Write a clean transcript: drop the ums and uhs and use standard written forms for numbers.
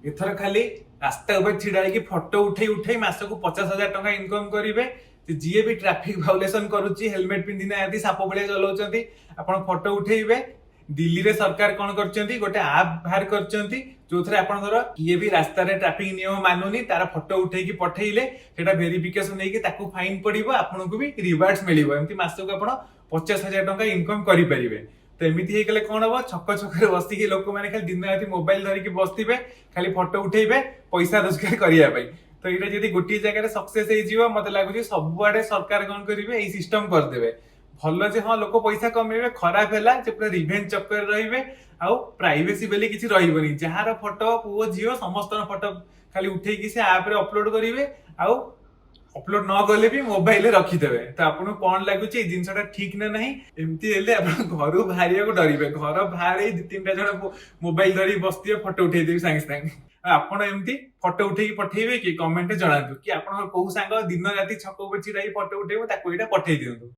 एथर खाली रास्ता ऊपर छिड़ा होगी फोटो उठे उठे मासक 50,000 टंका इनकम करेंगे। जी भी ट्रैफिक वायोलेशन करुच्ची हेलमेट पिंधि ना साप भाया चलाउछंती आपण फोटो उठेबे। दिल्ली रे सरकार कौन करछंती गोटे ऐप बाहर करछंती जो थरे आपनकर किए भी रास्ता रे ट्रैफिक नियम मानुनी तार फोटो उठेकी पठेइले सेटा वेरिफिकेशन नेकी ताकू फाइन पड़िबो आपनको भी रिवार्ड्स मिलिबो। एमती मासक आपण 50,000 टंका इनकम करि परिबे। तो एमती हे गले कोन हबो छक छक रे बसिकी लोक माने खाली दिन राति मोबाइल धरिकी बसथिबे खाली फोटो उठेइबे पैसा रोजगार करिया पई। तो ये जदि गोटे जगह सक्सेस हो मत लगुच सबुआडे सरकार कौन करेंगे यही सिस्टम करदे भल जे हाँ लोक पैसा कमेबे खराब है पूरा रिवेंज चक्कर रे आउ प्राइवेसी बेले किसी रही जार फोटो पुओ झील समस्त फोटो खाली उठेकी से आप अपलोड करेंगे आउ अपलोड न गले भी मोबाइल रखीदे। तो आपको कौन लगुच जिनसा ठीक ना नहीं एमती घर बाहर को डरवे घर बाहर 2-3 जन मोबाइल धरी बसते फोटो उठेदेवी सागे सागे। आपण एमती फोटो उठेकी पठेबे कि कमेंट जणातु कि आपण को सांग दिन राति छक ऊपर छिड़ा फोटो उठेबो ताको एटा पठेई दियंतु।